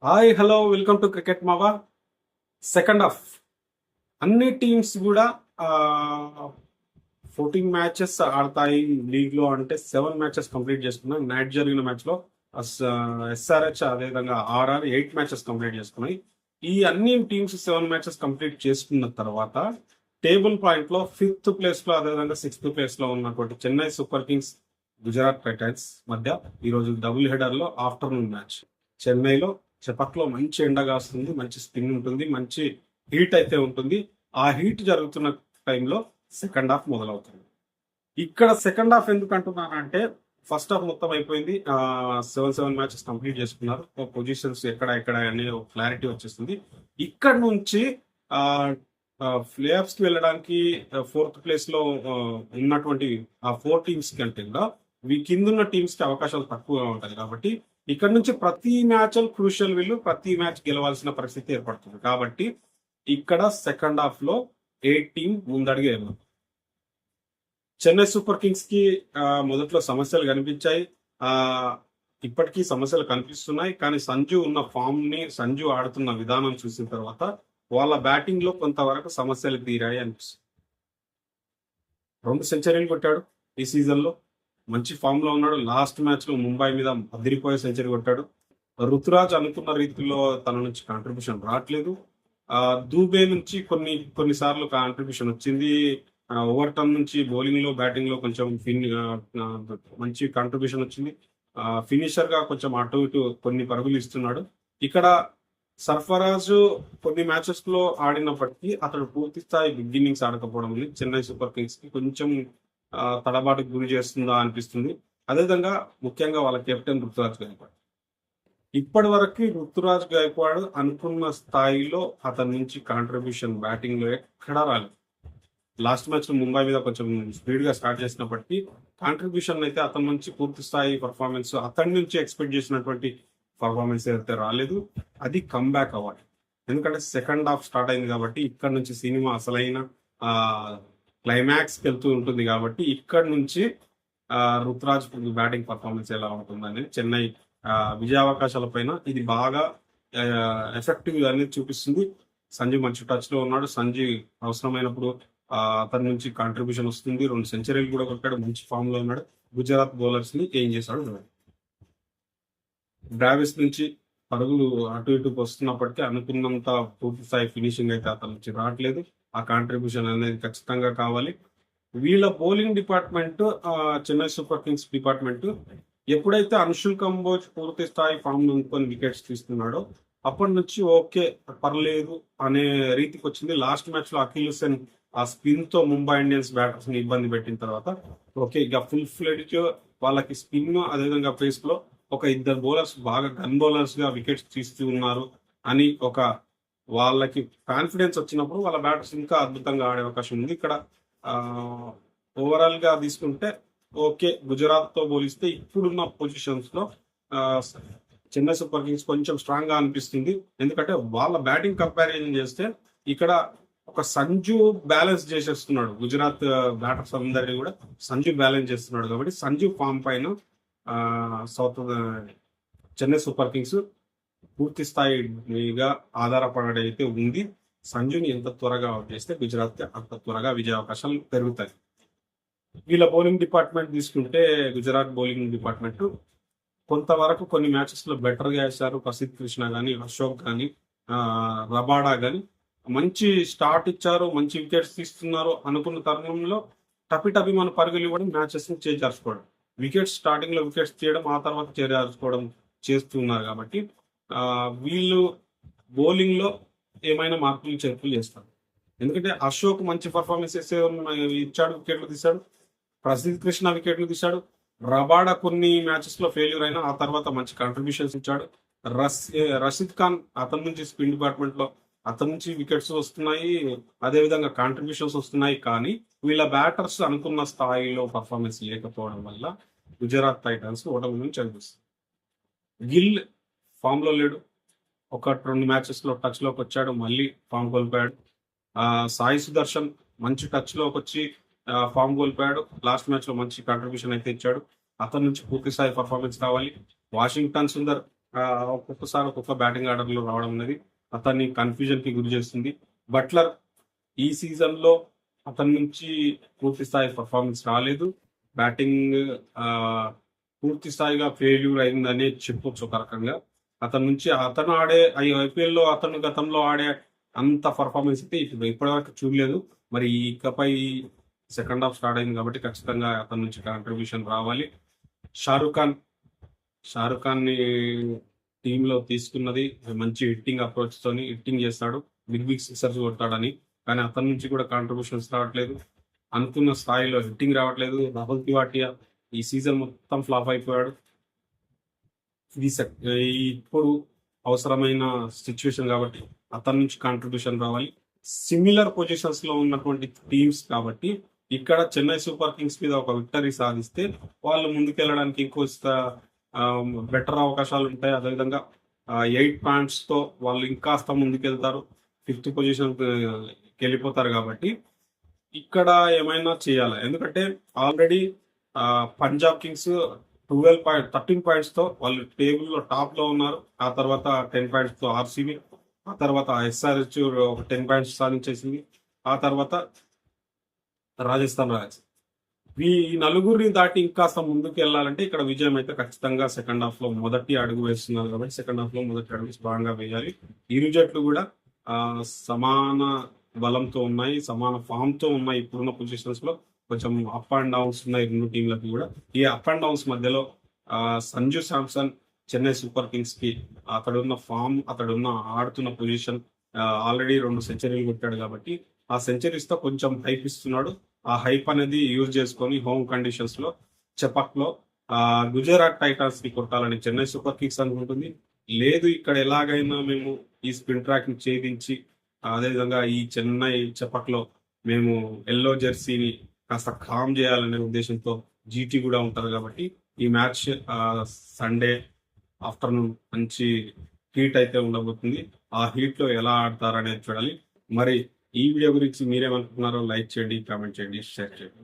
Hi hello welcome to cricket మావా. Second half అన్ని teams కూడా 14 మ్యాచెస్ ఆడతాయి లీగ్ లో అంటే 7 మ్యాచెస్ కంప్లీట్ చేసుకున్నాయి. నైట్ జరిగిన మ్యాచ్ లో ఎస్ఆర్హెచ్ అదేవిధంగా ఆర్ఆర్ 8 మ్యాచెస్ కంప్లీట్ చేసుకున్నాయి. ఈ అన్ని టీమ్స్ 7 మ్యాచెస్ కంప్లీట్ చేసుకున్న తర్వాత టేబుల్ పాయింట్ లో 5th ప్లేస్ లో అదేవిధంగా 6th ప్లేస్ లో ఉన్నటువంటి Chennai super Kings Gujarat Titans మధ్య ఈ రోజు డబుల్ హెడర్ లో ఆఫ్టర్నూన్ మ్యాచ్. చెన్నైలో చెపట్లో మంచి ఎండ కాస్తుంది, మంచి స్పిన్ ఉంటుంది, మంచి హీట్ అయితే ఉంటుంది. ఆ హీట్ జరుగుతున్న టైంలో సెకండ్ హాఫ్ మొదలవుతుంది. ఇక్కడ సెకండ్ హాఫ్ ఎందుకు అంటున్నానంటే ఫస్ట్ హాఫ్ మొత్తం అయిపోయింది. 7 మ్యాచెస్ కంప్లీట్ చేసుకున్నారు. పొజిషన్స్ ఎక్కడ అనే క్లారిటీ వచ్చేస్తుంది. ఇక్కడ నుంచి ప్లే ఆఫ్స్ కి వెళ్ళడానికి 4th ప్లేస్ లో ఉన్నటువంటి ఆ 4 టీమ్స్ కంటే కూడా కిందున్న టీమ్స్ కి అవకాశాలు తక్కువగా ఉంటాయి. కాబట్టి ఇక్కడ నుంచి ప్రతి మ్యాచ్ క్రూషియల్, వీళ్ళు ప్రతి మ్యాచ్ గెలవాల్సిన పరిస్థితి ఏర్పడుతుంది. కాబట్టి ఇక్కడ సెకండ్ హాఫ్ లో ఏ టీం ముందడిగే చెన్నై సూపర్ కింగ్స్ కి మొదట్లో సమస్యలు కనిపించాయి. ఇప్పటికీ సమస్యలు కనిపిస్తున్నాయి. కానీ సంజు ఉన్న ఫామ్ ని, సంజు ఆడుతున్న విధానం చూసిన తర్వాత వాళ్ళ బ్యాటింగ్ లో కొంతవరకు సమస్యలు తీరాయి అనిపిస్తుంది. 2 సెంచరీలు కొట్టాడు ఈ సీజన్ లో, మంచి ఫామ్ లో ఉన్నాడు. లాస్ట్ మ్యాచ్ లో ముంబై మీద అదిరిపోయే సెంచరీ కొట్టాడు. ఋతురాజ్ అనుకున్న రీతిలో తన నుంచి కాంట్రిబ్యూషన్ రావట్లేదు. దూబే నుంచి కొన్నిసార్లు కాంట్రిబ్యూషన్ వచ్చింది. ఓవర్టర్న్ నుంచి బౌలింగ్ లో, బ్యాటింగ్ లో కొంచెం మంచి కాంట్రిబ్యూషన్ వచ్చింది. ఫినిషర్ గా కొంచెం అటు ఇటు కొన్ని పరుగులు ఇస్తున్నాడు. ఇక్కడ సర్ఫరాజ్ కొన్ని మ్యాచెస్ లో ఆడినప్పటికీ అతడు పూర్తి స్థాయి బిగ్ ఇన్నింగ్స్ ఆడకపోవడం వల్ల చెన్నై సూపర్ కింగ్స్ కి కొంచెం తడబాటుకు గురి చేస్తుందా అనిపిస్తుంది. అదేవిధంగా ముఖ్యంగా వాళ్ళ కెప్టెన్ ఋతురాజ్ గైక్వాడ్, ఇప్పటి వరకు ఋతురాజ్ గైక్వాడ్ అనుకున్న స్థాయిలో అతని నుంచి కాంట్రిబ్యూషన్ బ్యాటింగ్ లో ఎక్కడా రాలేదు. లాస్ట్ మ్యాచ్ లో ముంబై మీద కొంచెం స్పీడ్ గా స్టార్ట్ చేసినప్పటికీ కాంట్రిబ్యూషన్ అయితే అతని నుంచి పూర్తి స్థాయి పర్ఫార్మెన్స్, అతని నుంచి ఎక్స్పెక్ట్ చేసినటువంటి పర్ఫార్మెన్స్ అయితే రాలేదు. అది కమ్బ్యాక్ అవ్వాలి. ఎందుకంటే సెకండ్ హాఫ్ స్టార్ట్ అయింది కాబట్టి ఇక్కడ నుంచి సినిమా అసలైన క్లైమాక్స్కి వెళ్తూ ఉంటుంది. కాబట్టి ఇక్కడ నుంచి రుతురాజ్ బ్యాటింగ్ పర్ఫార్మెన్స్ ఎలా ఉంటుందని చెన్నై విజయావకాశాల పైన ఇది బాగా ఎఫెక్టివ్ అనేది చూపిస్తుంది. సంజు మంచి టచ్ లో ఉన్నాడు. సంజు అవసరమైనప్పుడు అతని నుంచి కాంట్రిబ్యూషన్ వస్తుంది. 2 సెంచరీలు కూడా కొట్టాడు. మంచి ఫామ్ లో ఉన్నాడు. గుజరాత్ బౌలర్స్ ని ఏం చేశాడు. డ్రావిస్ నుంచి పరుగులు అటు ఇటు వస్తున్నప్పటికీ అనుకున్నంత పూర్తి స్థాయి ఫినిషింగ్ అయితే అతని నుంచి రావట్లేదు. ఆ కాంట్రిబ్యూషన్ అనేది ఖచ్చితంగా కావాలి. వీళ్ళ bowling department, Chennai super Kings department ఎప్పుడైతే అన్షుల్ కంబోజ్ పూర్తి స్థాయి ఫామ్ అనుకొని వికెట్స్ తీస్తున్నాడో అప్పటి నుంచి ఓకే పర్లేదు అనే రీతికి వచ్చింది. లాస్ట్ మ్యాచ్ లో అఖిల్ హుసేన్ ఆ స్పిన్ తో ముంబై ఇండియన్స్ బ్యాటర్స్ ని ఇబ్బంది పెట్టిన తర్వాత ఓకే ఇక ఫుల్ ఫ్లెడ్జ్ వాళ్ళకి స్పిన్ అదేవిధంగా పేస్ లో ఒక 2 బౌలర్స్ బాగా గన్ బౌలర్స్ గా వికెట్స్ తీస్తూ ఉన్నారు అని ఒక వాళ్ళకి కాన్ఫిడెన్స్ వచ్చినప్పుడు వాళ్ళ బ్యాటర్స్ ఇంకా అద్భుతంగా ఆడే అవకాశం ఉంది. ఇక్కడ ఓవరాల్ గా తీసుకుంటే ఓకే గుజరాత్ తో పోలిస్తే ఇప్పుడున్న పొజిషన్స్ లో చెన్నై సూపర్ కింగ్స్ కొంచెం స్ట్రాంగ్ గా అనిపిస్తుంది. ఎందుకంటే వాళ్ళ బ్యాటింగ్ కంపారిజన్ చేస్తే ఇక్కడ ఒక సంజు బ్యాలెన్స్ చేసేస్తున్నాడు. గుజరాత్ బ్యాటర్స్ అందరినీ కూడా సంజు బ్యాలెన్స్ చేస్తున్నాడు. కాబట్టి సంజు ఫామ్ పైన చెన్నై సూపర్ కింగ్స్ పూర్తి స్థాయిగా ఆధారపడైతే ఉంది. సంజుని ఎంత త్వరగా అవుట్ చేస్తే గుజరాత్ అంత త్వరగా విజయ అవకాశాలు పెరుగుతాయి. వీళ్ళ బౌలింగ్ డిపార్ట్మెంట్ తీసుకుంటే గుజరాత్ బౌలింగ్ డిపార్ట్మెంట్ కొంతవరకు కొన్ని మ్యాచెస్ లో బెటర్ గా వేశారు. ప్రసిద్ధ్ కృష్ణ గాని, అశోక్ గాని, రబాడా గాని మంచి స్టార్ట్ ఇచ్చారు, మంచి వికెట్స్ తీస్తున్నారు. అనుకున్న తరుణంలో టపి మన పరుగులు ఇవ్వడం, మ్యాచెస్ ని చేజార్చుకోవడం, వికెట్స్ స్టార్టింగ్ లో వికెట్స్ తీయడం, ఆ తర్వాత చేజార్చుకోవడం చేస్తున్నారు. కాబట్టి వీళ్ళు బౌలింగ్ లో ఏమైనా మార్పులు చేర్పులు చేస్తారు. ఎందుకంటే అశోక్ మంచి పర్ఫార్మెన్స్ ఇచ్చాడు, వికెట్లు తీశాడు. ప్రసిద్ధ్ కృష్ణ వికెట్లు తీశాడు. రబాడా కొన్ని మ్యాచెస్ లో ఫెయిల్యూర్ అయినా ఆ తర్వాత మంచి కాంట్రిబ్యూషన్స్ ఇచ్చాడు. రషీద్ ఖాన్ అతని నుంచి స్పిన్ డిపార్ట్మెంట్ లో అతని నుంచి వికెట్స్ వస్తున్నాయి, అదేవిధంగా కాంట్రిబ్యూషన్స్ వస్తున్నాయి. కానీ వీళ్ళ బ్యాటర్స్ అనుకున్న స్థాయిలో పర్ఫార్మెన్స్ లేకపోవడం వల్ల గుజరాత్ టైటన్స్ ఓటమి నుంచి అనిపిస్తుంది. గిల్ ఫామ్ లో లేడు. 1-2 మ్యాచెస్ లో టచ్ లోకి వచ్చాడు, మళ్ళీ ఫామ్ కోల్పోయాడు. సాయి సుదర్శన్ మంచి టచ్ లోకి వచ్చి ఫామ్ కోల్పోయాడు. లాస్ట్ మ్యాచ్ లో మంచి కాంట్రిబ్యూషన్ అయితే ఇచ్చాడు. అతని నుంచి పూర్తి స్థాయి పర్ఫార్మెన్స్ కావాలి. వాషింగ్టన్ సుందర్ ఒక్కొక్కసారి ఒక్కొక్క బ్యాటింగ్ ఆర్డర్లో రావడం అనేది అతన్ని కన్ఫ్యూజన్కి గురి చేస్తుంది. బట్లర్ ఈ సీజన్లో అతని నుంచి పూర్తి స్థాయి పర్ఫార్మెన్స్ రాలేదు. బ్యాటింగ్ పూర్తి స్థాయిగా ఫెయిల్యూర్ అయిందని చెప్పొచ్చు ఒక రకంగా. అతని నుంచి అతను ఆడే ఐపీఎల్లో అతను గతంలో ఆడే అంత పర్ఫార్మెన్స్ అయితే ఇప్పటివరకు చూడలేదు. మరి ఇకపై సెకండ్ హాఫ్ స్టార్ట్ అయింది కాబట్టి ఖచ్చితంగా అతని నుంచి కాంట్రిబ్యూషన్ రావాలి. షారుఖ్ ఖాన్ ని టీంలో తీసుకున్నది మంచి హిట్టింగ్ అప్రోచ్ తోని హిట్టింగ్ చేస్తాడు, బిగ్ సిక్సర్స్ కొడతాడని. కానీ అతని నుంచి కూడా కాంట్రిబ్యూషన్స్ రావట్లేదు, అనుకున్న స్థాయిలో హిట్టింగ్ రావట్లేదు. రాహుల్ తివాటియా ఈ సీజన్ మొత్తం ఫ్లాప్ అయిపోయాడు. ఇది ఇప్పుడు అవసరమైన సిచ్యువేషన్ కాబట్టి అతని నుంచి కాంట్రిబ్యూషన్ రావాలి. సిమిలర్ పొజిషన్స్ లో ఉన్నటువంటి టీమ్స్ కాబట్టి ఇక్కడ చెన్నై సూపర్ కింగ్స్ మీద ఒక విక్టరీ సాధిస్తే వాళ్ళు ముందుకెళ్ళడానికి ఇంకొస్త బెటర్ అవకాశాలు ఉంటాయి. అదేవిధంగా 8 పాయింట్స్ తో వాళ్ళు ఇంకాస్త ముందుకెళ్తారు, 5th పొజిషన్ వెళ్ళిపోతారు. కాబట్టి ఇక్కడ ఏమైనా చేయాలి, ఎందుకంటే ఆల్రెడీ పంజాబ్ కింగ్స్ 13 పాయింట్స్ తో వాళ్ళు టేబుల్లో టాప్ లో ఉన్నారు. ఆ తర్వాత 10 పాయింట్స్ తో ఆర్సీబీ, ఆ తర్వాత ఎస్ఆర్హెచ్ 10 పాయింట్స్ సాధించేసింది, ఆ తర్వాత రాజస్థాన్ రాయల్స్. ఈ నలుగురిని దాటి ఇంకాస్త ముందుకు వెళ్ళాలంటే ఇక్కడ విజయం అయితే ఖచ్చితంగా సెకండ్ హాఫ్ లో మొదటి అడుగు వేస్తున్నారు కాబట్టి సెకండ్ హాఫ్ లో మొదటి అడుగు స్ట్రాంగ్ గా వేయాలి. ఇరు జట్లు కూడా సమాన బలంతో ఉన్నాయి, సమాన ఫామ్ తో ఉన్నాయి. ఇప్పుడున్న పొజిషన్స్ లో కొంచెం అప్ అండ్ డౌన్స్ ఉన్నాయి రెండు టీంలకు కూడా. ఈ అప్ అండ్ డౌన్స్ మధ్యలో సంజు శాంసన్ చెన్నై సూపర్ కింగ్స్ కి అతడున్న ఫామ్, అతడున్న ఆడుతున్న పొజిషన్, ఆల్రెడీ 2 సెంచరీలు కొట్టాడు కాబట్టి ఆ సెంచరీస్ తో కొంచెం హైప్ ఇస్తున్నాడు. ఆ హైప్ అనేది యూజ్ చేసుకొని హోమ్ కండిషన్స్ లో చెపక్ లో గుజరాత్ టైటాన్స్ ని కొట్టాలని చెన్నై సూపర్ కింగ్స్ అనుకుంటుంది. లేదు ఇక్కడ ఎలాగైనా మేము ఈ స్పిన్ ట్రాక్ ని ఛేదించి అదేవిధంగా ఈ చెన్నై చెపక్ లో మేము ఎల్లో జెర్సీని కాస్త కామ్ చేయాలనే ఉద్దేశంతో జీటీ కూడా ఉంటారు. కాబట్టి ఈ మ్యాచ్ సండే ఆఫ్టర్నూన్ మంచి హీట్ అయితే ఉండబోతుంది. ఆ హీట్ లో ఎలా ఆడతారనేది చూడాలి. మరి ఈ వీడియో గురించి మీరేమనుకుంటున్నారో లైక్ చేయండి, కామెంట్ చేయండి, షేర్ చేయండి.